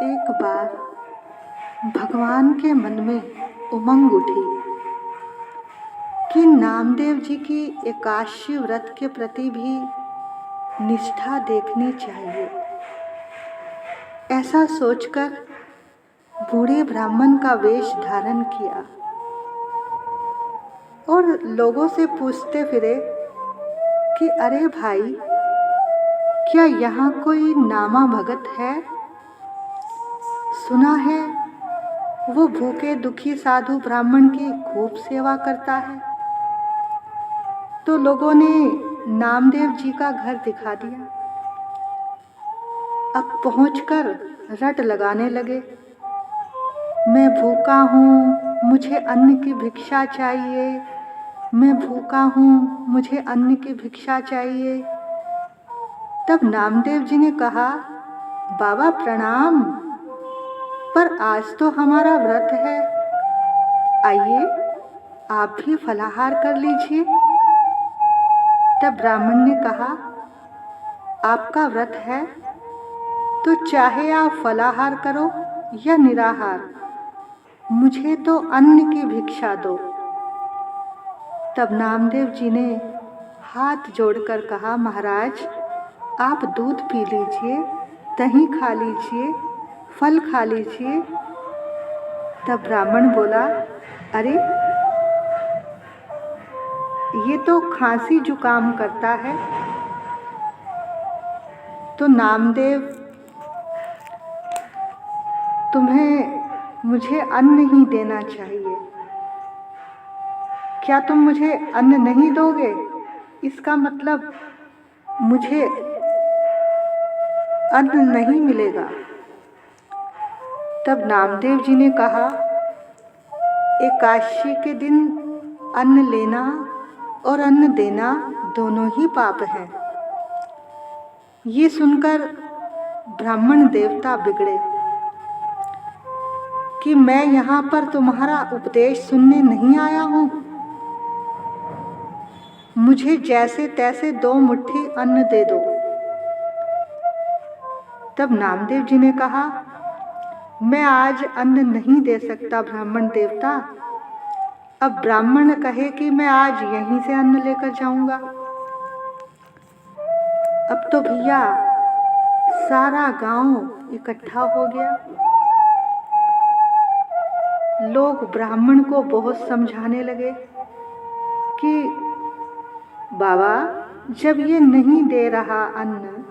एक बार भगवान के मन में उमंग उठी कि नामदेव जी की एकादशी व्रत के प्रति भी निष्ठा देखनी चाहिए। ऐसा सोचकर बूढ़े ब्राह्मण का वेश धारण किया और लोगों से पूछते फिरे कि अरे भाई, क्या यहाँ कोई नामा भगत है? सुना है वो भूखे दुखी साधु ब्राह्मण की खूब सेवा करता है। तो लोगों ने नामदेव जी का घर दिखा दिया। अब पहुंचकर रट लगाने लगे, मैं भूखा हूँ, मुझे अन्न की भिक्षा चाहिए, मैं भूखा हूँ, मुझे अन्न की भिक्षा चाहिए। तब नामदेव जी ने कहा, बाबा प्रणाम, पर आज तो हमारा व्रत है, आइए आप भी फलाहार कर लीजिए। तब ब्राह्मण ने कहा, आपका व्रत है तो चाहे आप फलाहार करो या निराहार, मुझे तो अन्न की भिक्षा दो। तब नामदेव जी ने हाथ जोड़कर कहा, महाराज आप दूध पी लीजिए, दही खा लीजिए, फल खा लीजिए। तब ब्राह्मण बोला, अरे ये तो खांसी जुकाम करता है। तो नामदेव, तुम्हें मुझे अन्न ही देना चाहिए। क्या तुम मुझे अन्न नहीं दोगे? इसका मतलब मुझे अन्न नहीं मिलेगा। तब नामदेव जी ने कहा, एकादशी के दिन अन्न लेना और अन्न देना दोनों ही पाप हैं। ये सुनकर ब्राह्मण देवता बिगड़े कि मैं यहाँ पर तुम्हारा उपदेश सुनने नहीं आया हूँ, मुझे जैसे तैसे 2 मुट्ठी अन्न दे दो। तब नामदेव जी ने कहा, मैं आज अन्न नहीं दे सकता ब्राह्मण देवता। अब ब्राह्मण कहे कि मैं आज यहीं से अन्न लेकर जाऊंगा। अब तो भैया सारा गांव इकट्ठा हो गया। लोग ब्राह्मण को बहुत समझाने लगे कि बाबा, जब ये नहीं दे रहा अन्न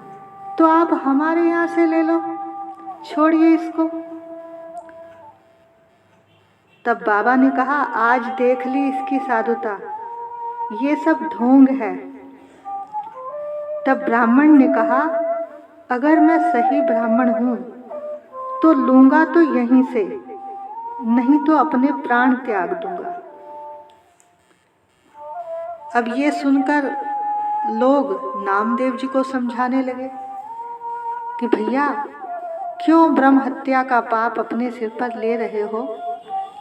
तो आप हमारे यहाँ से ले लो, छोड़िए इसको। तब बाबा ने कहा, आज देख ली इसकी साधुता, ये सब ढोंग है। तब ब्राह्मण ने कहा, अगर मैं सही ब्राह्मण हूँ तो लूंगा तो यहीं से, नहीं तो अपने प्राण त्याग दूंगा। अब ये सुनकर लोग नामदेव जी को समझाने लगे कि भैया, क्यों ब्रह्म हत्या का पाप अपने सिर पर ले रहे हो?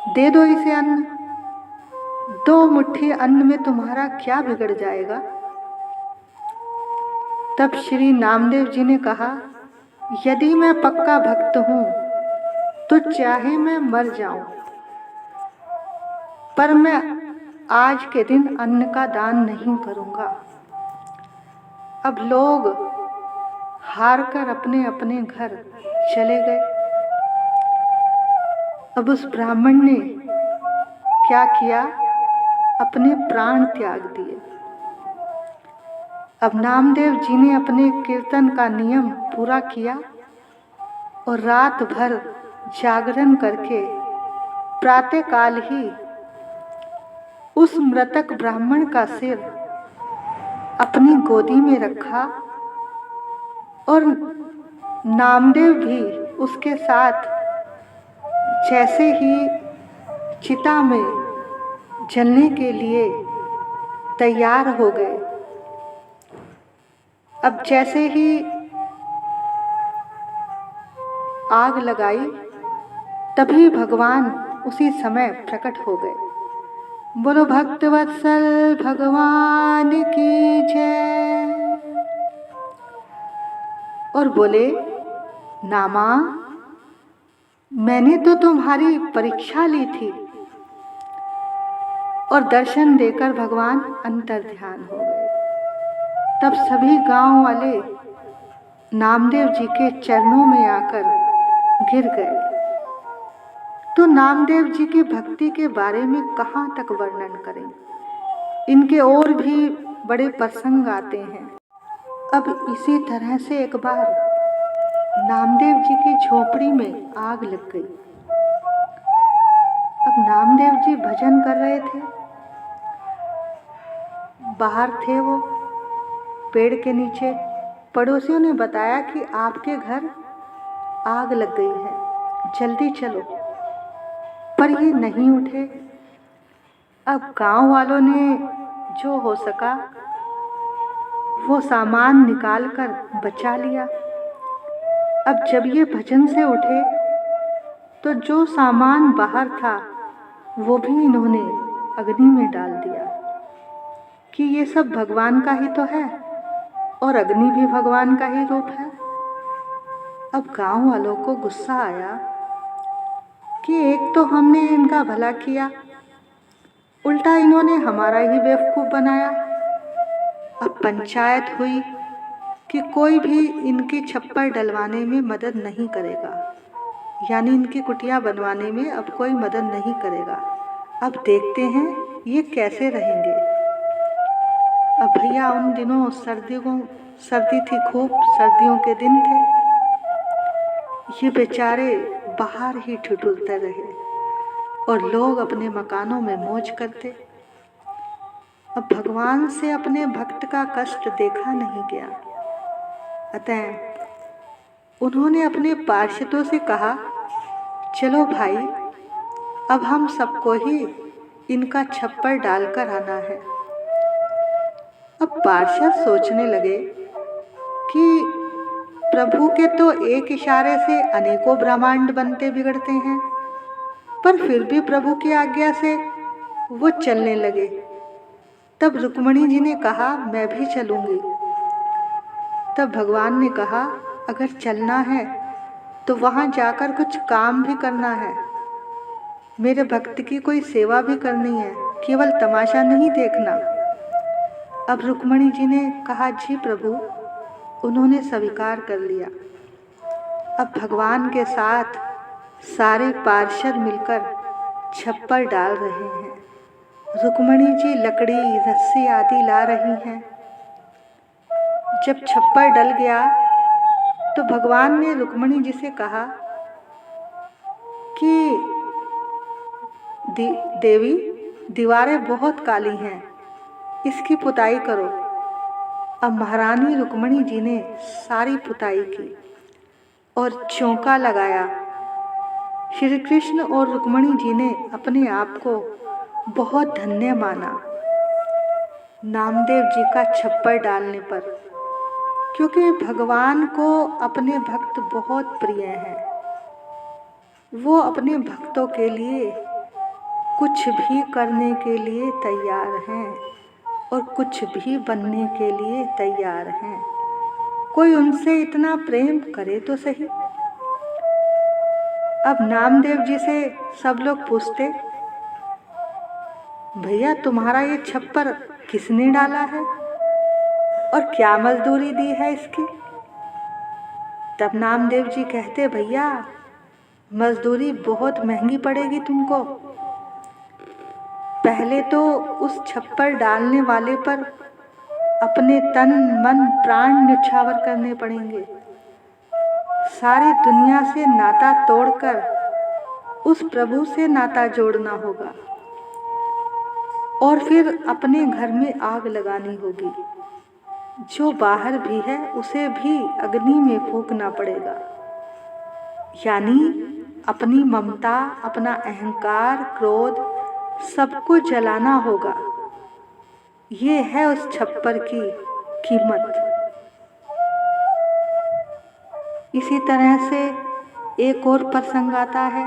दे दो इसे अन्न, 2 मुट्ठी अन्न में तुम्हारा क्या बिगड़ जाएगा? तब श्री नामदेव जी ने कहा, यदि मैं पक्का भक्त हूँ तो चाहे मैं मर जाऊं, पर मैं आज के दिन अन्न का दान नहीं करूंगा। अब लोग हार कर अपने अपने घर चले गए। अब उस ब्राह्मण ने क्या किया? अपने प्राण त्याग दिए। अब नामदेव जी ने अपने कीर्तन का नियम पूरा किया और रात भर जागरण करके प्रातःकाल ही उस मृतक ब्राह्मण का सिर अपनी गोदी में रखा और नामदेव भी उसके साथ जैसे ही चिता में जलने के लिए तैयार हो गए। अब जैसे ही आग लगाई, तभी भगवान उसी समय प्रकट हो गए। बोलो भक्तवत्सल भगवान की जय। और बोले, नामा मैंने तो तुम्हारी परीक्षा ली थी। और दर्शन देकर भगवान अंतर ध्यान हो गए। तब सभी गांव वाले नामदेव जी के चरणों में आकर गिर गए। तो नामदेव जी की भक्ति के बारे में कहाँ तक वर्णन करें। इनके और भी बड़े प्रसंग आते हैं। अब इसी तरह से एक बार नामदेव जी की झोपड़ी में आग लग गई। अब नामदेव जी भजन कर रहे थे। बाहर थे वो पेड़ के नीचे। पड़ोसियों ने बताया कि आपके घर आग लग गई है, जल्दी चलो। पर ये नहीं उठे। अब गांव वालों ने जो हो सका वो सामान निकाल कर बचा लिया। अब जब ये भजन से उठे तो जो सामान बाहर था वो भी इन्होंने अग्नि में डाल दिया कि ये सब भगवान का ही तो है और अग्नि भी भगवान का ही रूप है। अब गांव वालों को गुस्सा आया कि एक तो हमने इनका भला किया, उल्टा इन्होंने हमारा ही बेवकूफ़ बनाया। अब पंचायत हुई कि कोई भी इनकी छप्पर डलवाने में मदद नहीं करेगा, यानी इनकी कुटिया बनवाने में अब कोई मदद नहीं करेगा। अब देखते हैं ये कैसे रहेंगे। अब भैया उन दिनों सर्दी थी, खूब सर्दियों के दिन थे। ये बेचारे बाहर ही ठिठुरते रहे और लोग अपने मकानों में मौज करते। अब भगवान से अपने भक्त का कष्ट देखा नहीं गया। अतः उन्होंने अपने पार्षदों से कहा, चलो भाई, अब हम सबको ही इनका छप्पर डालकर आना है। अब पार्षद सोचने लगे कि प्रभु के तो एक इशारे से अनेकों ब्रह्मांड बनते बिगड़ते हैं, पर फिर भी प्रभु की आज्ञा से वो चलने लगे। तब रुक्मणी जी ने कहा, मैं भी चलूंगी। तब भगवान ने कहा, अगर चलना है तो वहाँ जाकर कुछ काम भी करना है, मेरे भक्त की कोई सेवा भी करनी है, केवल तमाशा नहीं देखना। अब रुक्मणी जी ने कहा, जी प्रभु। उन्होंने स्वीकार कर लिया। अब भगवान के साथ सारे पार्षद मिलकर छप्पर डाल रहे हैं। रुक्मणी जी लकड़ी, रस्सी आदि ला रही हैं। जब छप्पर डल गया तो भगवान ने रुक्मणी जी से कहा कि देवी, दीवारें बहुत काली हैं, इसकी पुताई करो। अब महारानी रुक्मणी जी ने सारी पुताई की और चौका लगाया। श्री कृष्ण और रुक्मणी जी ने अपने आप को बहुत धन्य माना नामदेव जी का छप्पर डालने पर, क्योंकि भगवान को अपने भक्त बहुत प्रिय हैं। वो अपने भक्तों के लिए कुछ भी करने के लिए तैयार हैं और कुछ भी बनने के लिए तैयार हैं। कोई उनसे इतना प्रेम करे तो सही। अब नामदेव जी से सब लोग पूछते, भैया तुम्हारा ये छप्पर किसने डाला है और क्या मजदूरी दी है इसकी? तब नामदेव जी कहते, भैया मजदूरी बहुत महंगी पड़ेगी तुमको। पहले तो उस छप्पर डालने वाले पर अपने तन मन प्राण न्यौछावर करने पड़ेंगे। सारी दुनिया से नाता तोड़कर उस प्रभु से नाता जोड़ना होगा और फिर अपने घर में आग लगानी होगी। जो बाहर भी है उसे भी अग्नि में फूंकना पड़ेगा, यानी अपनी ममता, अपना अहंकार, क्रोध सबको जलाना होगा। ये है उस छप्पर की कीमत। इसी तरह से एक और प्रसंग आता है।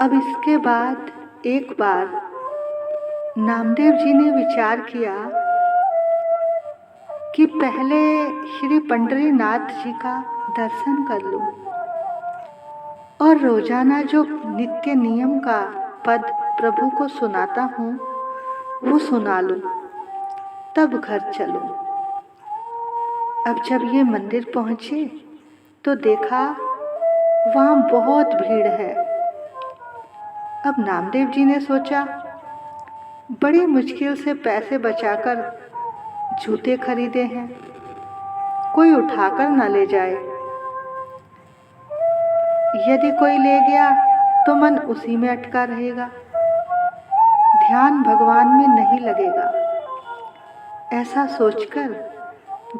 अब इसके बाद एक बार नामदेव जी ने विचार किया कि पहले श्री पंढरीनाथ जी का दर्शन कर लूं और रोजाना जो नित्य नियम का पद प्रभु को सुनाता हूँ वो सुना लूं, तब घर चलूं। अब जब ये मंदिर पहुँचे तो देखा वहाँ बहुत भीड़ है। अब नामदेव जी ने सोचा, बड़ी मुश्किल से पैसे बचाकर जूते खरीदे हैं, कोई उठाकर न ले जाए। यदि कोई ले गया तो मन उसी में अटका रहेगा, ध्यान भगवान में नहीं लगेगा। ऐसा सोचकर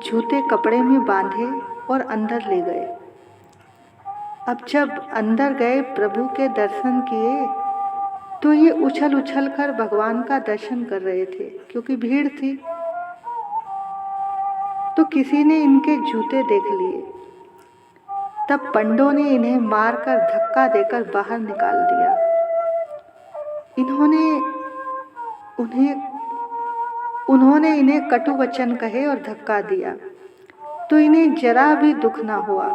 जूते कपड़े में बांधे और अंदर ले गए। अब जब अंदर गए, प्रभु के दर्शन किए तो ये उछल उछल कर भगवान का दर्शन कर रहे थे, क्योंकि भीड़ थी। तो किसी ने इनके जूते देख लिए, तब पंडों ने इन्हें मारकर धक्का देकर बाहर निकाल दिया। उन्होंने इन्हें कटु वचन कहे और धक्का दिया, तो इन्हें जरा भी दुख ना हुआ।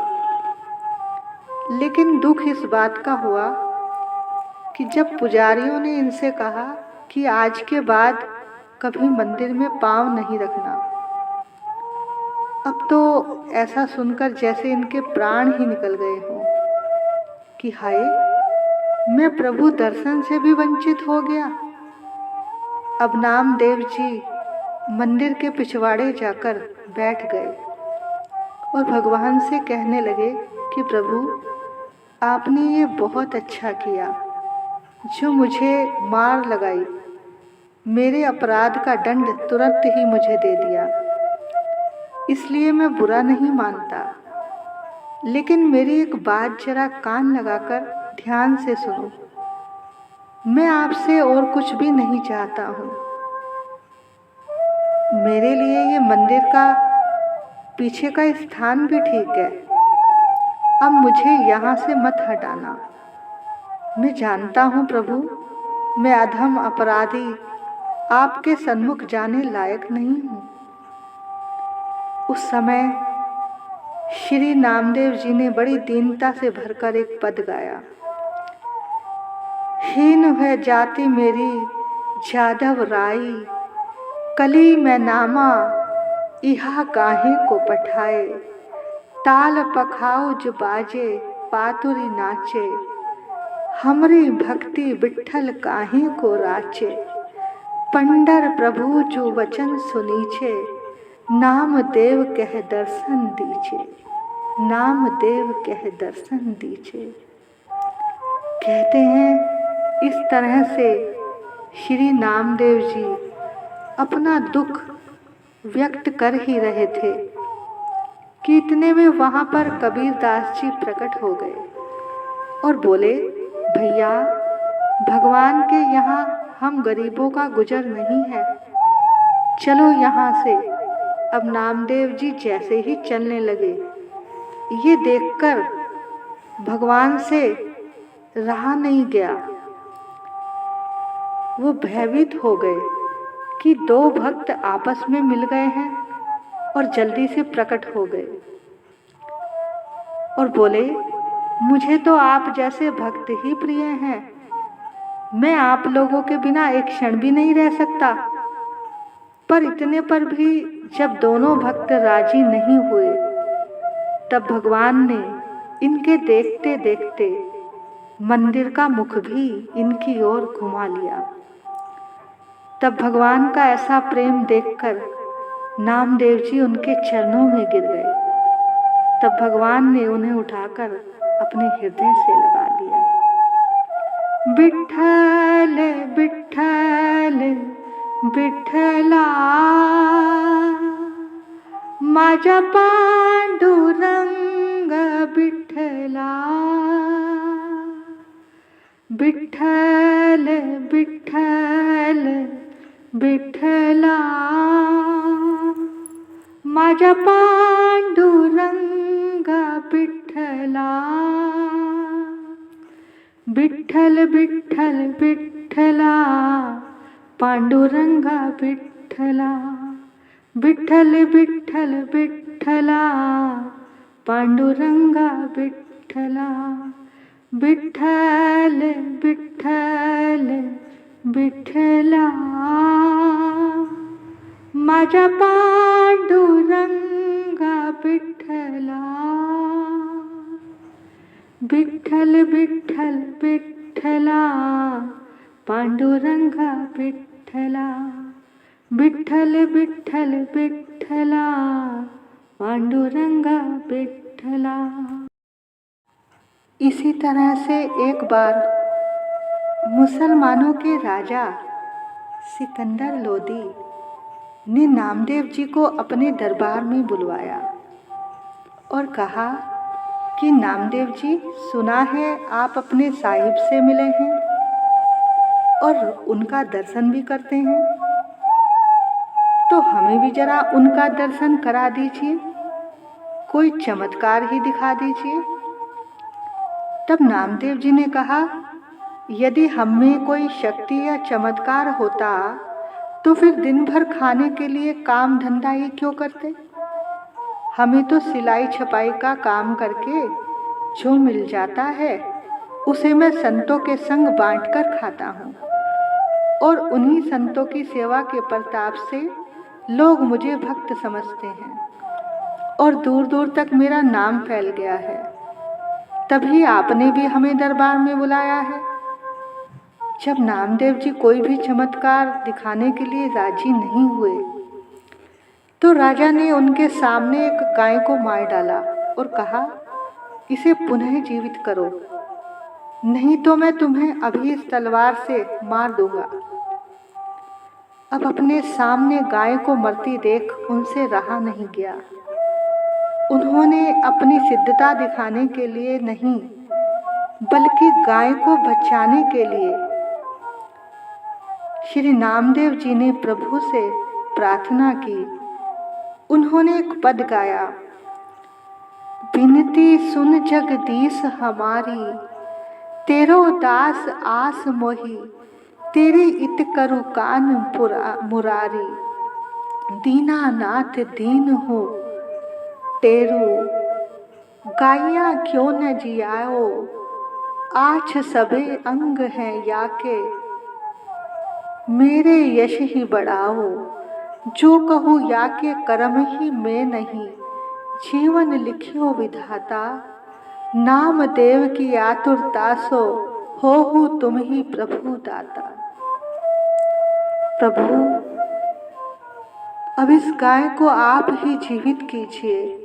लेकिन दुख इस बात का हुआ कि जब पुजारियों ने इनसे कहा कि आज के बाद कभी मंदिर में पाँव नहीं रखना, अब तो ऐसा सुनकर जैसे इनके प्राण ही निकल गए हों कि हाय, मैं प्रभु दर्शन से भी वंचित हो गया। अब नामदेव जी मंदिर के पिछवाड़े जाकर बैठ गए और भगवान से कहने लगे कि प्रभु, आपने ये बहुत अच्छा किया जो मुझे मार लगाई, मेरे अपराध का दंड तुरंत ही मुझे दे दिया। इसलिए मैं बुरा नहीं मानता, लेकिन मेरी एक बात जरा कान लगाकर ध्यान से सुनो। मैं आपसे और कुछ भी नहीं चाहता हूँ। मेरे लिए ये मंदिर का पीछे का स्थान भी ठीक है। अब मुझे यहाँ से मत हटाना। मैं जानता हूँ प्रभु, मैं अधम अपराधी आपके सन्मुख जाने लायक नहीं हूँ। उस समय श्री नामदेव जी ने बड़ी दीनता से भरकर एक पद गाया। हीन है जाति मेरी जादव राई, कली मैं नामा इहा काहे को पठाए। ताल पखाओ जो बाजे पातुरी नाचे, हमरी भक्ति विठ्ठल काहे को राचे। पंडर प्रभु जो वचन सुनीछे, नाम देव कह दर्शन दीछे, नाम देव कह दर्शन दीछे। कहते हैं इस तरह से श्री नामदेव जी अपना दुख व्यक्त कर ही रहे थे कि इतने में वहाँ पर कबीरदास जी प्रकट हो गए और बोले, भैया, भगवान के यहाँ हम गरीबों का गुजर नहीं है, चलो यहाँ से। अब नामदेव जी जैसे ही चलने लगे, ये देखकर भगवान से रहा नहीं गया। वो भयभीत हो गए कि दो भक्त आपस में मिल गए हैं और जल्दी से प्रकट हो गए और बोले, मुझे तो आप जैसे भक्त ही प्रिय हैं। मैं आप लोगों के बिना एक क्षण भी नहीं रह सकता। पर इतने पर भी जब दोनों भक्त राजी नहीं हुए, तब भगवान ने इनके देखते देखते मंदिर का मुख भी इनकी ओर घुमा लिया। तब भगवान का ऐसा प्रेम देखकर नामदेव जी उनके चरणों में गिर गए। तब भगवान ने उन्हें उठाकर अपने हृदय से लगा लिया। विठ्ठल विठ्ठल विठ्ठला, माझा पांडुरंग विठ्ठला। विठ्ठल विठ्ठल विठ्ठला, माझा पांडुरंग विठ्ठला। विठ्ठल विठ्ठल विठ्ठला, पांडुरंगा विठ्ठला। विठ्ठल विठ्ठल विठ्ठला, पांडुरंगा विठ्ठला, विठ्ठल विठ्ठल विठ्ठला, माझ्या पांडुरंगा विठ्ठला, विठ्ठल विठ्ठल विठ्ठला, पांडुरंगा विठ्ठला, विठ्ठल विठ्ठल विठ्ठला, पांडुरंगा विठ्ठला। इसी तरह से एक बार मुसलमानों के राजा सिकंदर लोदी ने नामदेव जी को अपने दरबार में बुलवाया और कहा कि नामदेव जी, सुना है आप अपने साहिब से मिले हैं और उनका दर्शन भी करते हैं, तो हमें भी जरा उनका दर्शन करा दीजिए, कोई चमत्कार ही दिखा दीजिए। तब नामदेव जी ने कहा, यदि हम में कोई शक्ति या चमत्कार होता तो फिर दिन भर खाने के लिए काम धंधा ही क्यों करते। हमें तो सिलाई छपाई का काम करके जो मिल जाता है उसे मैं संतों के संग बांटकर खाता हूँ और उन्हीं संतों की सेवा के प्रताप से लोग मुझे भक्त समझते हैं और दूर दूर तक मेरा नाम फैल गया है। तभी आपने भी हमें दरबार में बुलाया है। जब नामदेव जी कोई भी चमत्कार दिखाने के लिए राजी नहीं हुए तो राजा ने उनके सामने एक गाय को मार डाला और कहा, इसे पुनः जीवित करो, नहीं तो मैं तुम्हें अभी इस तलवार से मार दूंगा। अब अपने सामने गाय को मरती देख उनसे रहा नहीं गया। उन्होंने अपनी सिद्धता दिखाने के लिए नहीं बल्कि गाय को बचाने के लिए श्री नामदेव जी ने प्रभु से प्रार्थना की। उन्होंने एक पद गाया, बिनती सुन जगदीश हमारी, तेरो दास आस मोही, तेरी इत करु कान मुरारी, दीनानाथ दीन हो तेरू, गाया क्यों न जियाओ, आछ सबे अंग हैं याके, मेरे यश ही बढ़ाओ, जो कहूँ याके कर्म ही मैं नहीं, जीवन लिखियो विधाता, नाम देव की आतुरता सो, हो तुम ही प्रभु दाता। प्रभु, अब इस गाय को आप ही जीवित कीजिए।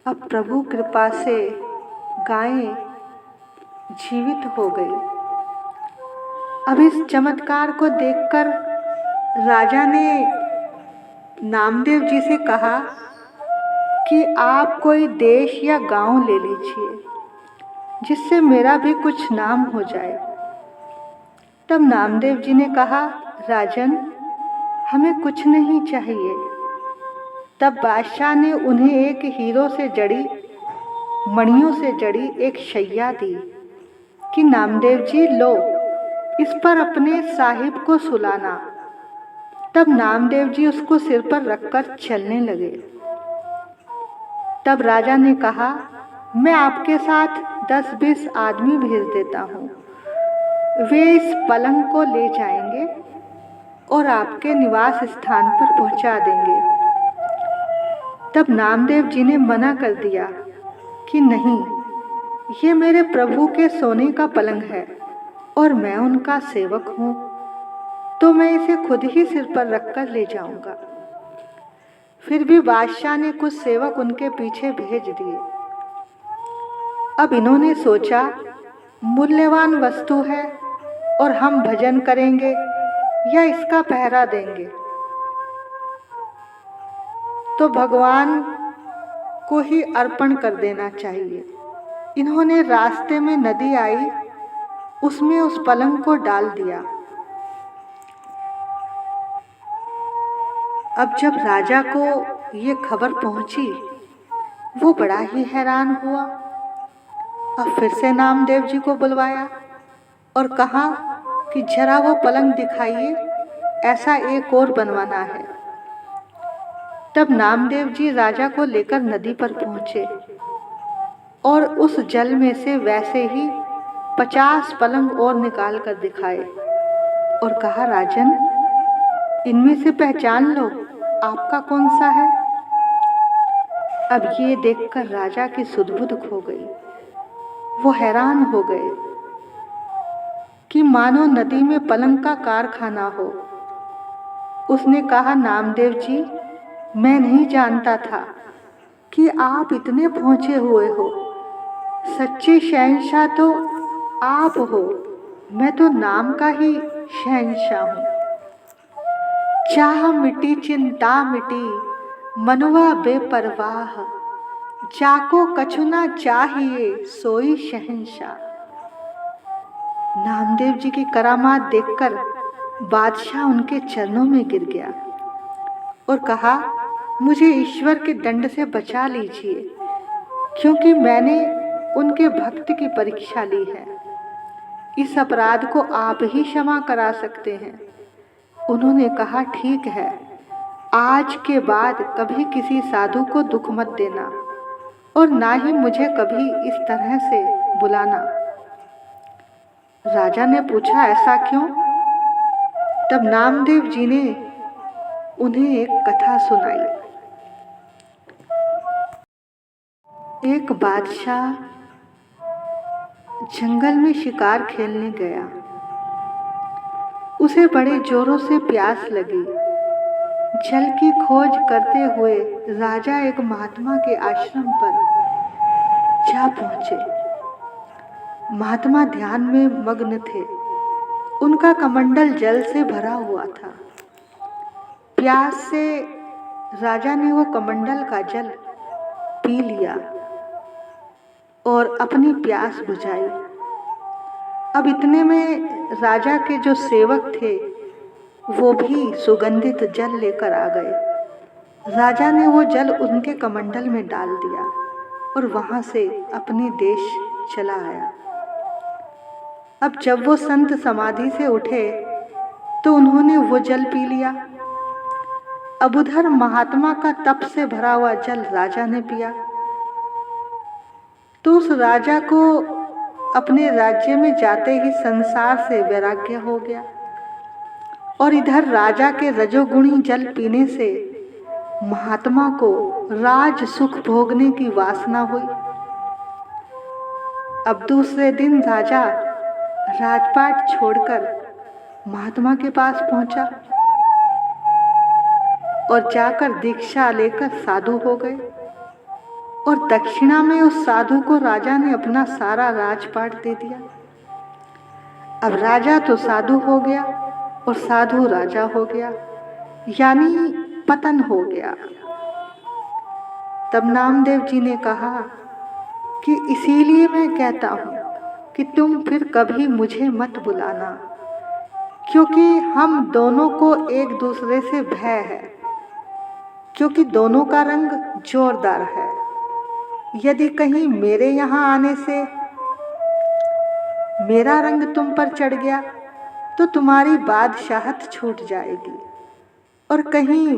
अब प्रभु कृपा से गाय जीवित हो गई। अब इस चमत्कार को देखकर राजा ने नामदेव जी से कहा कि आप कोई देश या गांव ले लीजिए जिससे मेरा भी कुछ नाम हो जाए। तब नामदेव जी ने कहा, राजन, हमें कुछ नहीं चाहिए। तब बादशाह ने उन्हें एक हीरो से जड़ी, मणियों से जड़ी एक शैया दी कि नामदेव जी लो, इस पर अपने साहिब को सुलाना। तब नामदेव जी उसको सिर पर रखकर चलने लगे। तब राजा ने कहा, मैं आपके साथ 10-20 आदमी भेज देता हूँ, वे इस पलंग को ले जाएंगे और आपके निवास स्थान पर पहुँचा देंगे। तब नामदेव जी ने मना कर दिया कि नहीं, ये मेरे प्रभु के सोने का पलंग है और मैं उनका सेवक हूँ, तो मैं इसे खुद ही सिर पर रखकर ले जाऊंगा। फिर भी बादशाह ने कुछ सेवक उनके पीछे भेज दिए। अब इन्होंने सोचा, मूल्यवान वस्तु है और हम भजन करेंगे या इसका पहरा देंगे तो भगवान को ही अर्पण कर देना चाहिए। इन्होंने रास्ते में नदी आई, उसमें उस पलंग को डाल दिया। अब जब राजा को ये खबर पहुंची, वो बड़ा ही हैरान हुआ। अब फिर से नामदेव जी को बुलवाया और कहा कि जरा वो पलंग दिखाइए, ऐसा एक और बनवाना है। तब नामदेव जी राजा को लेकर नदी पर पहुंचे और उस जल में से वैसे ही 50 पलंग और निकाल कर दिखाए और कहा, राजन, इनमें से पहचान लो आपका कौन सा है। अब ये देखकर राजा की सुध-बुध खो गई। वो हैरान हो गए कि मानो नदी में पलंग का कारखाना हो। उसने कहा, नामदेव जी, मैं नहीं जानता था कि आप इतने पहुंचे हुए हो। सच्चे शहंशाह तो आप हो, मैं तो नाम का ही शहंशाह हूँ। चाह मिटी चिंता मिटी मनवा बेपरवाह, जाको कछु ना चाहिए सोई शहंशाह। नामदेव जी की करामात देखकर बादशाह उनके चरणों में गिर गया और कहा, मुझे ईश्वर के दंड से बचा लीजिए, क्योंकि मैंने उनके भक्त की परीक्षा ली है। इस अपराध को आप ही क्षमा करा सकते हैं। उन्होंने कहा, ठीक है, आज के बाद कभी किसी साधु को दुख मत देना और ना ही मुझे कभी इस तरह से बुलाना। राजा ने पूछा, ऐसा क्यों? तब नामदेव जी ने उन्हें एक कथा सुनाई। एक बादशाह जंगल में शिकार खेलने गया। उसे बड़े जोरों से प्यास लगी। जल की खोज करते हुए राजा एक महात्मा के आश्रम पर जा पहुंचे। महात्मा ध्यान में मग्न थे। उनका कमंडल जल से भरा हुआ था। प्यास से राजा ने वो कमंडल का जल पी लिया और अपनी प्यास बुझाई। अब इतने में राजा के जो सेवक थे वो भी सुगंधित जल लेकर आ गए। राजा ने वो जल उनके कमंडल में डाल दिया और वहां से अपने देश चला आया। अब जब वो संत समाधि से उठे तो उन्होंने वो जल पी लिया। अब उधर महात्मा का तप से भरा हुआ जल राजा ने पिया। तो उस राजा को अपने राज्य में जाते ही संसार से वैराग्य हो गया और इधर राजा के रजोगुणी जल पीने से महात्मा को राज सुख भोगने की वासना हुई। अब दूसरे दिन राजा राजपाट छोड़कर महात्मा के पास पहुंचा और जाकर दीक्षा लेकर साधु हो गए और दक्षिणा में उस साधु को राजा ने अपना सारा राजपाट दे दिया। अब राजा तो साधु हो गया और साधु राजा हो गया, यानी पतन हो गया। तब नामदेव जी ने कहा कि इसीलिए मैं कहता हूँ कि तुम फिर कभी मुझे मत बुलाना, क्योंकि हम दोनों को एक दूसरे से भय है, क्योंकि दोनों का रंग जोरदार है। यदि कहीं मेरे यहाँ आने से मेरा रंग तुम पर चढ़ गया तो तुम्हारी बादशाहत छूट जाएगी, और कहीं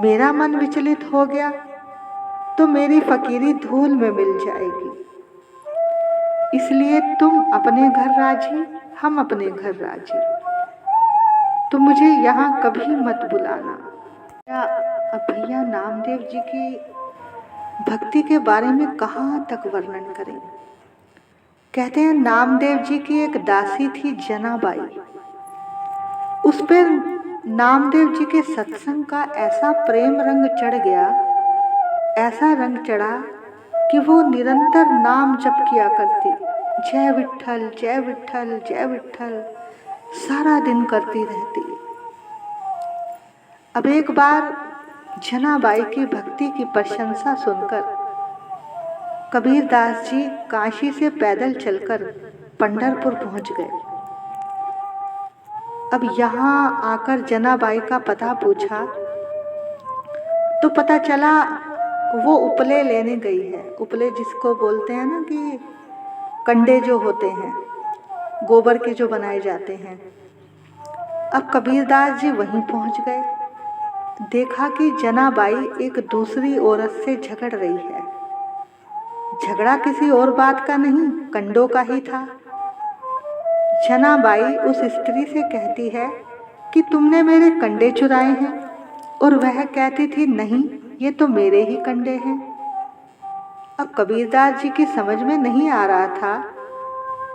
मेरा मन विचलित हो गया तो मेरी फकीरी धूल में मिल जाएगी। इसलिए तुम अपने घर राजी, हम अपने घर राजी, तो मुझे यहाँ कभी मत बुलाना। अब भैया नामदेव जी की भक्ति के बारे में कहाँ तक वर्णन करें। कहते हैं नामदेव जी की एक दासी थी जनाबाई। उस पर नामदेव जी के सत्संग का ऐसा प्रेम रंग चढ़ गया, ऐसा रंग चढ़ा कि वो निरंतर नाम जप किया करती। जय विठ्ठल जय विठ्ठल जय विठ्ठल सारा दिन करती रहती। अब एक बार जनाबाई की भक्ति की प्रशंसा सुनकर कबीरदास जी काशी से पैदल चलकर पंढरपुर पहुंच गए। अब यहाँ आकर जनाबाई का पता पूछा तो पता चला वो उपले लेने गई है। उपले जिसको बोलते हैं ना कि कंडे जो होते हैं गोबर के जो बनाए जाते हैं। अब कबीरदास जी वहीं पहुंच गए देखा कि जनाबाई एक दूसरी औरत से झगड़ रही है। झगड़ा किसी और बात का नहीं, कंडों का ही था। जनाबाई उस स्त्री से कहती है कि तुमने मेरे कंडे चुराए हैं, और वह कहती थी नहीं, ये तो मेरे ही कंडे हैं। अब कबीरदास जी की समझ में नहीं आ रहा था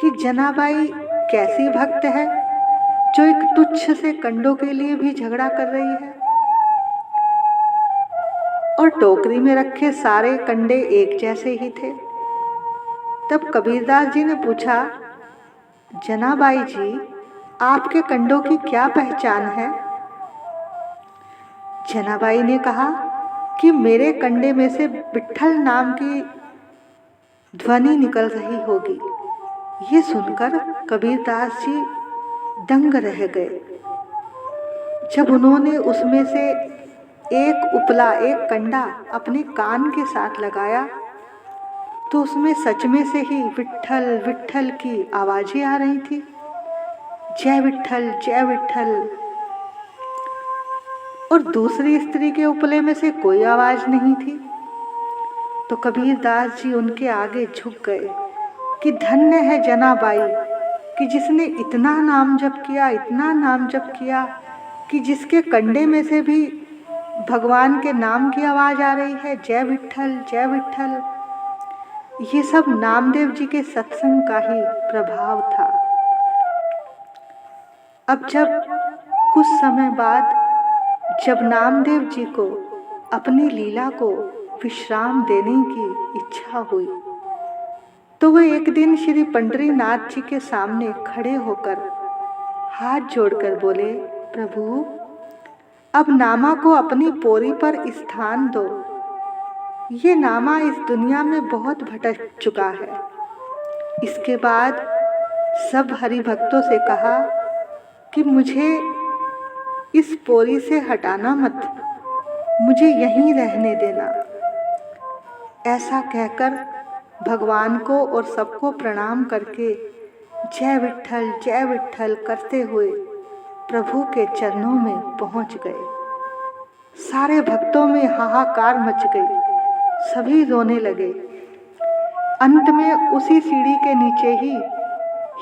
कि जनाबाई कैसी भक्त है जो एक तुच्छ से कंडों के लिए भी झगड़ा कर रही है। और टोकरी में रखे सारे कंडे एक जैसे ही थे। तब कबीरदास जी ने पूछा, जनाबाई जी, आपके कंडों की क्या पहचान है? जनाबाई ने कहा कि मेरे कंडे में से विट्ठल नाम की ध्वनि निकल रही होगी। ये सुनकर कबीरदास जी दंग रह गए। जब उन्होंने उसमें से एक उपला, एक कंडा अपने कान के साथ लगाया तो उसमें सच में से ही विट्ठल विट्ठल की आवाजें आ रही थी। जय विट्ठल, जय विट्ठल। और दूसरी स्त्री के उपले में से कोई आवाज नहीं थी। तो कबीरदास जी उनके आगे झुक गए कि धन्य है जनाबाई कि जिसने इतना नाम जप किया, इतना नाम जप किया कि जिसके कंडे में से भी भगवान के नाम की आवाज आ रही है, जय विट्ठल, जय विट्ठल। ये सब नामदेव जी के सत्संग का ही प्रभाव था। अब जब कुछ समय बाद जब नामदेव जी को अपनी लीला को विश्राम देने की इच्छा हुई तो वे एक दिन श्री पंडरीनाथ जी के सामने खड़े होकर हाथ जोड़कर बोले, प्रभु अब नामा को अपनी पोरी पर स्थान दो। ये नामा इस दुनिया में बहुत भटक चुका है। इसके बाद सब हरि भक्तों से कहा कि मुझे इस पोरी से हटाना मत, मुझे यहीं रहने देना। ऐसा कहकर भगवान को और सबको प्रणाम करके जय विट्ठल करते हुए प्रभु के चरणों में पहुंच गए। सारे भक्तों में हाहाकार मच गई, सभी रोने लगे। अंत में उसी सीढ़ी के नीचे ही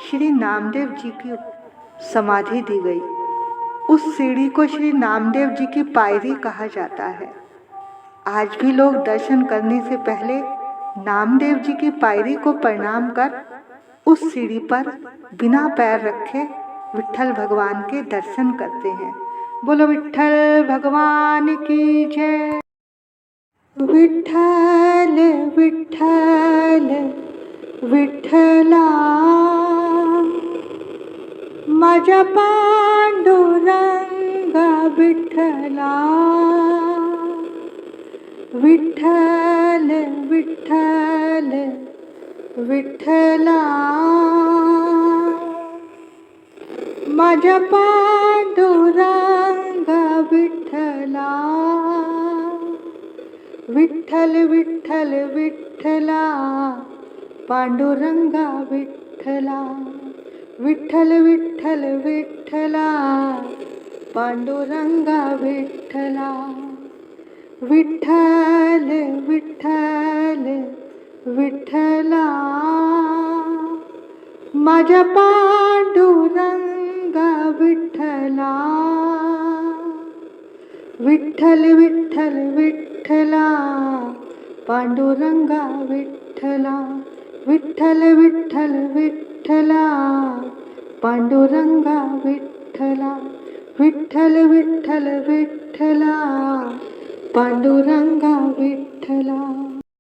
श्री नामदेव जी की समाधि दी गई। उस सीढ़ी को श्री नामदेव जी की पायरी कहा जाता है। आज भी लोग दर्शन करने से पहले नामदेव जी की पायरी को प्रणाम कर उस सीढ़ी पर बिना पैर रखे विट्ठल भगवान के दर्शन करते हैं। बोलो विट्ठल भगवान की जय। विट्ठल विट्ठल विठ्ठला माझ्या पांडुरंगा विठ्ठला। विठ्ठल विठ्ठल विठ्ठला माझ्या पांडुरंगा विठ्ठला। विठ्ठल विठ्ठल विठ्ठला पांडुरंगा विठ्ठला। विठ्ठल विठ्ठल विठ्ठला पांडुरंगा विठ्ठला। विठ्ठल विठ्ठल विठ्ठला माझ्या पांडुरंगा विठ्ठला। विठ्ठल विठ्ठल विठ्ठला पांडुरंगा विठ्ठला। विठ्ठल विठ्ठल विठ्ठला पांडुरंगा विठ्ठला। विठ्ठल विठ्ठल विठ्ठला पांडुरंगा विठ्ठला।